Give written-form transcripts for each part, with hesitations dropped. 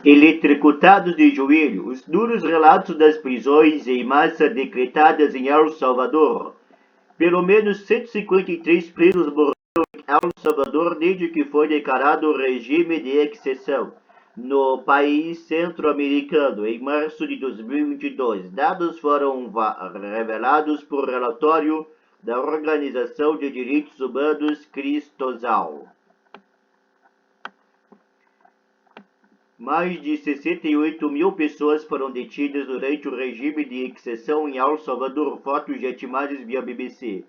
Eletrocutados de joelho, os duros relatos das prisões em massa decretadas em El Salvador. Pelo menos 153 presos morreram em El Salvador desde que foi declarado o regime de exceção no país centro-americano em março de 2022. Dados foram revelados por relatório da Organização de Direitos Humanos Cristosal. Mais de 68 mil pessoas foram detidas durante o regime de exceção em El Salvador, fotos de imagens via BBC.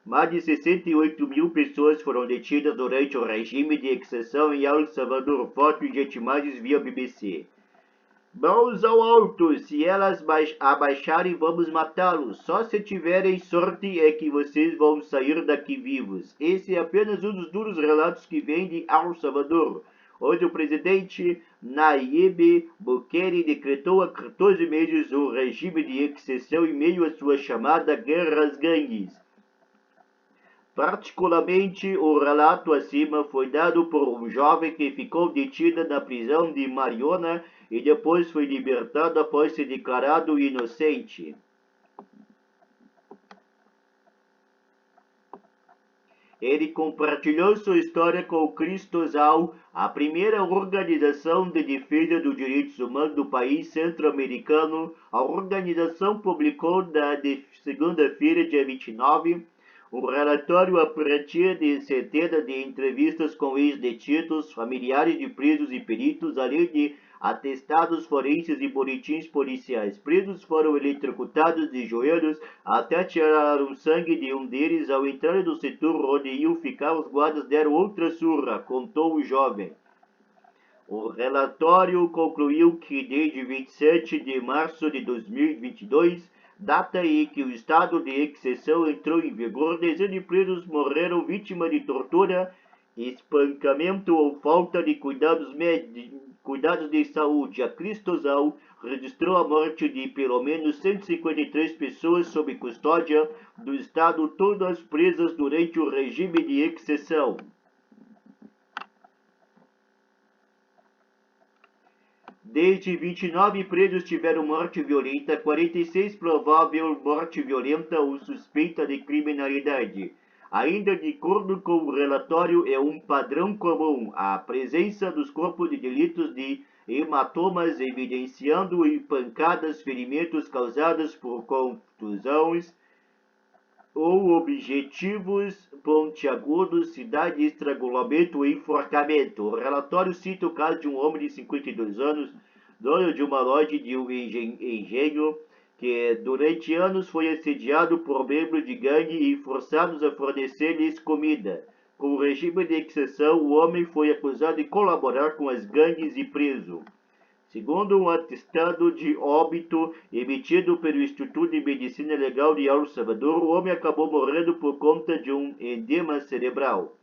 Mais de 68 mil pessoas foram detidas durante o regime de exceção em El Salvador, fotos de imagens via BBC. Mãos ao alto, se elas abaixarem vamos matá-los, só se tiverem sorte é que vocês vão sair daqui vivos. Esse é apenas um dos duros relatos que vem de El Salvador, onde o presidente Nayib Bukele decretou há 14 meses um regime de exceção em meio à sua chamada Guerra às Gangues. Particularmente, o relato acima foi dado por um jovem que ficou detido na prisão de Mariona e depois foi libertado após ser declarado inocente. Ele compartilhou sua história com o Cristosal, a primeira organização de defesa dos direitos humanos do país centro-americano. A organização publicou na segunda-feira, dia 29, um relatório a partir de centenas de entrevistas com ex-detidos, familiares de presos e peritos, além de atestados forenses e boletins policiais. Presos foram eletrocutados de joelhos até tirar o sangue de um deles. Ao entrar no setor onde iam ficar, os guardas deram outra surra, contou o jovem. O relatório concluiu que desde 27 de março de 2022, data em que o estado de exceção entrou em vigor, dezenas de presos morreram vítimas de tortura, espancamento ou falta de cuidados de saúde. A Cristosal registrou a morte de pelo menos 153 pessoas sob custódia do Estado, todas presas durante o regime de exceção. Desde 29 presos tiveram morte violenta, 46 provável morte violenta ou suspeita de criminalidade. Ainda de acordo com o relatório, é um padrão comum a presença dos corpos de delitos de hematomas, evidenciando pancadas, ferimentos causados por contusões ou objetivos pontiagudos, cidade, estrangulamento e enforcamento. O relatório cita o caso de um homem de 52 anos, dono de uma loja de um engenho, que durante anos foi assediado por membros de gangue e forçados a fornecer-lhes comida. Com o regime de exceção, o homem foi acusado de colaborar com as gangues e preso. Segundo um atestado de óbito emitido pelo Instituto de Medicina Legal de El Salvador, o homem acabou morrendo por conta de um edema cerebral.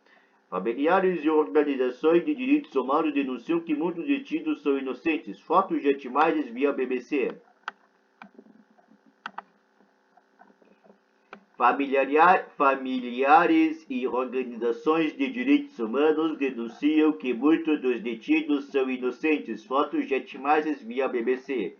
Familiares e organizações de direitos humanos denunciam que muitos detidos são inocentes. Fotos de imagens via BBC. Familiares e organizações de direitos humanos denunciam que muitos dos detidos são inocentes. Fotos de imagens via BBC.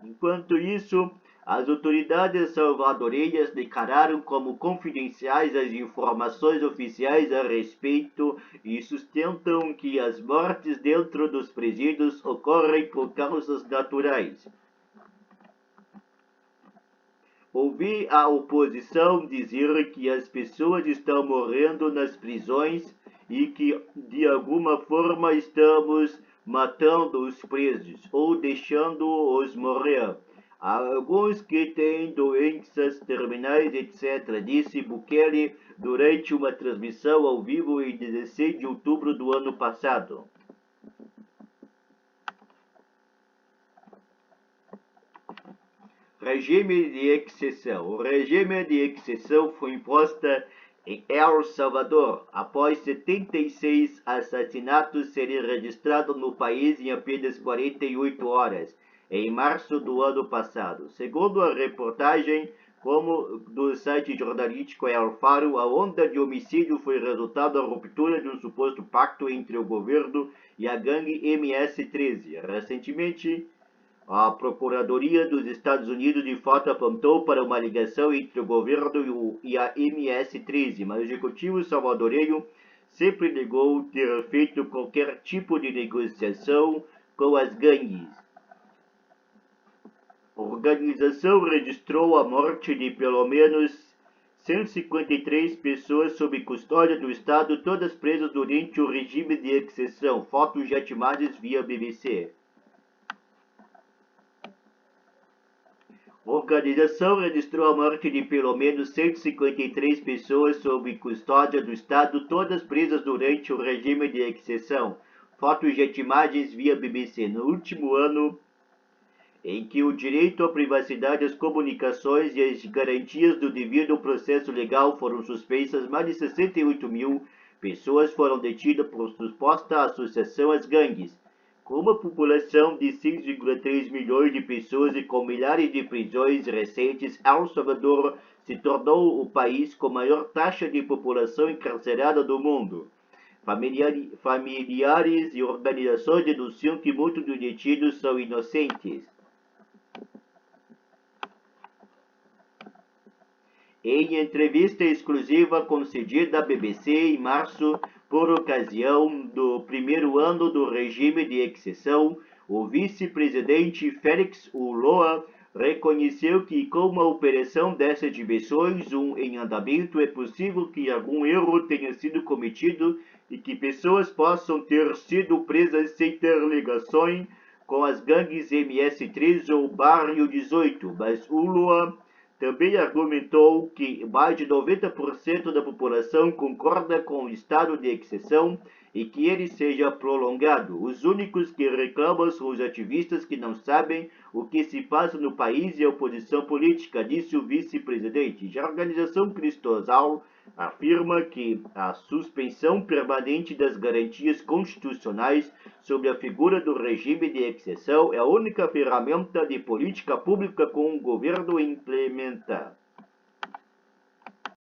Enquanto isso, as autoridades salvadorenhas declararam como confidenciais as informações oficiais a respeito e sustentam que as mortes dentro dos presídios ocorrem por causas naturais. Ouvi a oposição dizer que as pessoas estão morrendo nas prisões e que, de alguma forma, estamos matando os presos ou deixando-os morrer. Há alguns que têm doenças terminais, etc., disse Bukele durante uma transmissão ao vivo em 16 de outubro do ano passado. Regime de exceção. O regime de exceção foi imposto em El Salvador após 76 assassinatos serem registrados no país em apenas 48 horas, em março do ano passado. Segundo a reportagem Como do site jornalístico El Faro, a onda de homicídio foi resultado da ruptura de um suposto pacto entre o governo e a gangue MS-13. Recentemente, a Procuradoria dos Estados Unidos de fato apontou para uma ligação entre o governo e a MS-13, mas o executivo salvadorenho sempre negou ter feito qualquer tipo de negociação com as gangues. A organização registrou a morte de pelo menos 153 pessoas sob custódia do Estado, todas presas durante o regime de exceção. Fotos já imagens via BBC. A organização registrou a morte de pelo menos 153 pessoas sob custódia do Estado, todas presas durante o regime de exceção. Fotos e imagens via BBC. No último ano, em que o direito à privacidade, as comunicações e as garantias do devido processo legal foram suspensas, mais de 68 mil pessoas foram detidas por suposta associação às gangues. Com uma população de 6,3 milhões de pessoas e com milhares de prisões recentes, El Salvador se tornou o país com maior taxa de população encarcerada do mundo. Familiares e organizações denunciam que muitos dos detidos são inocentes. Em entrevista exclusiva concedida à BBC em março, por ocasião do primeiro ano do regime de exceção, o vice-presidente Félix Ulloa reconheceu que com uma operação dessas dimensões em andamento é possível que algum erro tenha sido cometido e que pessoas possam ter sido presas sem ter ligações com as gangues MS-13 ou Barrio 18, mas Ulloa também argumentou que mais de 90% da população concorda com o estado de exceção e que ele seja prolongado. Os únicos que reclamam são os ativistas que não sabem o que se passa no país e a oposição política, disse o vice-presidente. Já a organização Cristosal afirma que a suspensão permanente das garantias constitucionais sobre a figura do regime de exceção é a única ferramenta de política pública que o governo implementa.